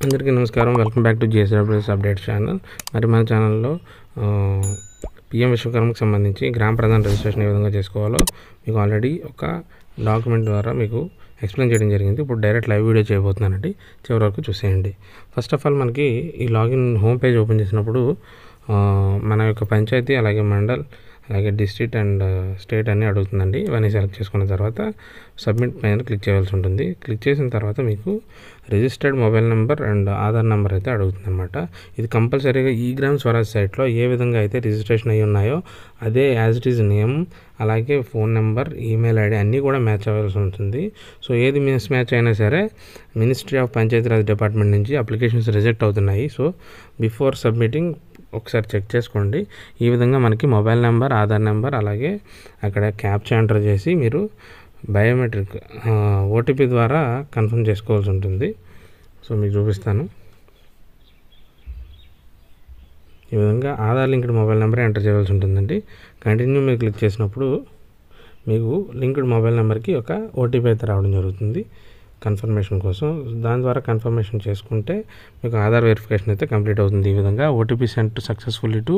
అందరికీ నమస్కారం. Welcome back to JSWS updates channel. మరి మన ఛానల్లో PM విశ్వకర్మకు సంబంధించి గ్రామ ప్రధాన రిజిస్ట్రేషన్ ఏ విధంగా చేసుకోవాలో మీకు ఆల్రెడీ ఒక డాక్యుమెంట్ ద్వారా మీకు ఎక్స్ప్లెయిన్ చేయడం జరిగింది. ఇప్పుడు డైరెక్ట్ లైవ్ వీడియో చేయబోతున్నానండి, చివరి వరకు చూసేయండి. ఫస్ట్ ఆఫ్ ఆల్ మనకి ఈ లాగిన్ హోమ్ పేజ్ ఓపెన్ చేసినప్పుడు మన యొక్క పంచాయతీ, అలాగే మండల్, అలాగే డిస్ట్రిక్ట్ అండ్ స్టేట్ అన్నీ అడుగుతుందండి. ఇవన్నీ సెలెక్ట్ చేసుకున్న తర్వాత సబ్మిట్ పైన క్లిక్ చేయాల్సి ఉంటుంది. క్లిక్ చేసిన తర్వాత మీకు registered mobile number and Aadhaar number అయితే అడుగుతుంది అనమాట. ఇది కంపల్సరీగా ఈ గ్రామ స్వరాజ్ సైట్లో ఏ విధంగా అయితే రిజిస్ట్రేషన్ అయ్యి ఉన్నాయో అదే యాజ్ ఇట్ ఈజ్ నేమ్, అలాగే ఫోన్ నెంబర్, ఈమెయిల్ ఐడి అన్నీ కూడా మ్యాచ్ అవ్వాల్సి ఉంటుంది. సో ఏది మిస్ మ్యాచ్ అయినా సరే మినిస్ట్రీ ఆఫ్ పంచాయతీరాజ్ డిపార్ట్మెంట్ నుంచి అప్లికేషన్స్ రిజెక్ట్ అవుతున్నాయి. సో బిఫోర్ సబ్మిటింగ్ ఒకసారి చెక్ చేసుకోండి. ఈ విధంగా మనకి మొబైల్ నెంబర్, ఆధార్ నెంబర్, అలాగే అక్కడ క్యాప్చా ఎంటర్ చేసి మీరు బయోమెట్రిక్ OTP ద్వారా కన్ఫర్మ్ చేసుకోవాల్సి ఉంటుంది. సో మీకు చూపిస్తాను. ఈ విధంగా Aadhaar linked mobile number enter చేయాల్సి ఉంటుందండి. కంటిన్యూ మీరు క్లిక్ చేసినప్పుడు మీకు లింక్డ్ మొబైల్ నెంబర్కి ఒక OTP అయితే రావడం జరుగుతుంది కన్ఫర్మేషన్ కోసం. దాని ద్వారా కన్ఫర్మేషన్ చేసుకుంటే మీకు ఆధార్ వెరిఫికేషన్ అయితే కంప్లీట్ అవుతుంది. ఈ విధంగా OTP sent successfully to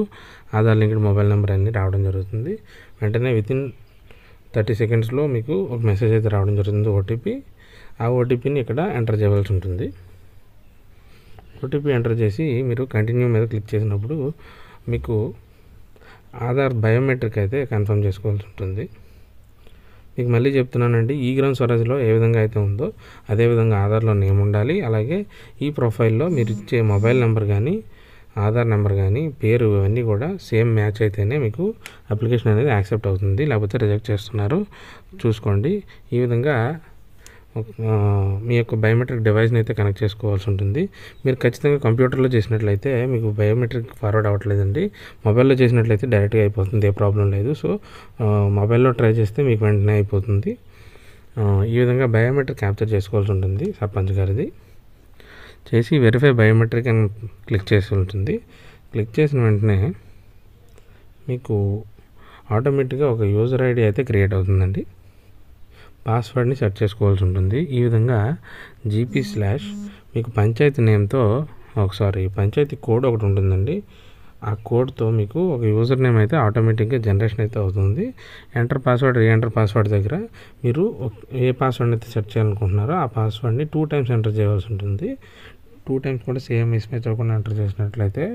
Aadhaar linked mobile number అన్నీ రావడం జరుగుతుంది. వెంటనే వితిన్ 30 సెకండ్స్లో మీకు ఒక మెసేజ్ అయితే రావడం జరుగుతుంది OTP. ఆ OTPని ఇక్కడ ఎంటర్ చేయవలసి ఉంటుంది. OTP ఎంటర్ చేసి మీరు కంటిన్యూ మీద క్లిక్ చేసినప్పుడు మీకు ఆధార్ బయోమెట్రిక్ అయితే కన్ఫర్మ్ చేసుకోవాల్సి ఉంటుంది. మీకు మళ్ళీ చెప్తున్నానండి, ఈ గ్రామ స్వరాజ్లో ఏ విధంగా అయితే ఉందో అదేవిధంగా ఆధార్లో నేమ్ ఉండాలి. అలాగే ఈ ప్రొఫైల్లో మీరు ఇచ్చే మొబైల్ నెంబర్ కానీ, ఆధార్ నెంబర్ కానీ, పేరు, ఇవన్నీ కూడా సేమ్ మ్యాచ్ అయితేనే మీకు అప్లికేషన్ అనేది యాక్సెప్ట్ అవుతుంది, లేకపోతే రిజెక్ట్ చేస్తున్నారు. చూసుకోండి. ఈ విధంగా మీ యొక్క బయోమెట్రిక్ డివైస్ని అయితే కనెక్ట్ చేసుకోవాల్సి ఉంటుంది. మీరు ఖచ్చితంగా కంప్యూటర్లో చేసినట్లయితే మీకు బయోమెట్రిక్ ఫార్వర్డ్ అవ్వట్లేదండి. మొబైల్లో చేసినట్లయితే డైరెక్ట్గా అయిపోతుంది, ఏ ప్రాబ్లం లేదు. సో మొబైల్లో ట్రై చేస్తే మీకు వెంటనే అయిపోతుంది. ఈ విధంగా బయోమెట్రిక్ క్యాప్చర్ చేసుకోవాల్సి ఉంటుంది సర్పంచ్ గారిది. చేసి వెరిఫై బయోమెట్రిక్ అని క్లిక్ చేసి ఉంటుంది. క్లిక్ చేసిన వెంటనే మీకు ఆటోమేటిక్గా ఒక యూజర్ ఐడి అయితే క్రియేట్ అవుతుందండి. పాస్వర్డ్ని సెట్ చేసుకోవాల్సి ఉంటుంది. ఈ విధంగా GP/ మీకు పంచాయతీ నేమ్తో పంచాయతీ కోడ్ ఒకటి ఉంటుందండి. ఆ కోడ్తో మీకు ఒక యూజర్ నేమ్ అయితే ఆటోమేటిక్గా జనరేషన్ అయితే అవుతుంది. ఎంటర్ పాస్వర్డ్, రీఎంటర్ పాస్వర్డ్ దగ్గర మీరు ఏ పాస్వర్డ్ అయితే సెట్ చేయాలనుకుంటున్నారో ఆ పాస్వర్డ్ని 2 టైమ్స్ ఎంటర్ చేయాల్సి ఉంటుంది. 2 టైమ్స్ కూడా సేమ్ మిస్మ్యాచ్ అవ్వకుండా ఎంటర్ చేసినట్లయితే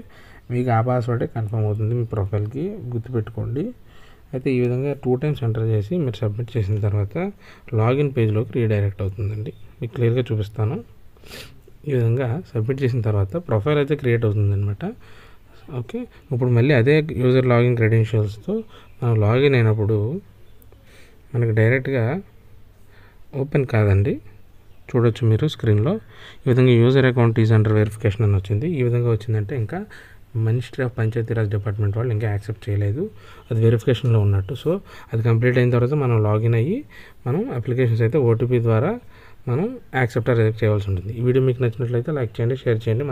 మీకు ఆ పాస్వర్డే కన్ఫర్మ్ అవుతుంది మీ ప్రొఫైల్కి, గుర్తుపెట్టుకోండి. అయితే ఈ విధంగా 2 టైమ్స్ ఎంటర్ చేసి మీరు సబ్మిట్ చేసిన తర్వాత లాగిన్ పేజ్లోకి రీడైరెక్ట్ అవుతుందండి. మీకు క్లియర్గా చూపిస్తాను. ఈ విధంగా సబ్మిట్ చేసిన తర్వాత ప్రొఫైల్ అయితే క్రియేట్ అవుతుందన్నమాట. ఓకే, ఇప్పుడు మళ్ళీ అదే యూజర్ లాగిన్ క్రెడెన్షియల్స్తో మనం లాగిన్ అయినప్పుడు మనకి డైరెక్ట్గా ఓపెన్ కాదండి. చూడొచ్చు మీరు స్క్రీన్లో. ఈ విధంగా user account is under verification అని వచ్చింది. ఈ విధంగా వచ్చిందంటే ఇంకా మినిస్ట్రీ ఆఫ్ పంచాయతీరాజ్ డిపార్ట్మెంట్ వాళ్ళు ఇంకా యాక్సెప్ట్ చేయలేదు, అది వెరిఫికేషన్లో ఉన్నట్టు. సో అది కంప్లీట్ అయిన తర్వాత మనం లాగిన్ అయ్యి మనం అప్లికేషన్స్ అయితే OTP ద్వారా మనం యాక్సెప్ట్ రిజెక్ట్ చేయాల్సి ఉంటుంది. ఈ వీడియో మీకు నచ్చినట్లయితే లైక్ చేయండి, షేర్ చేయండి.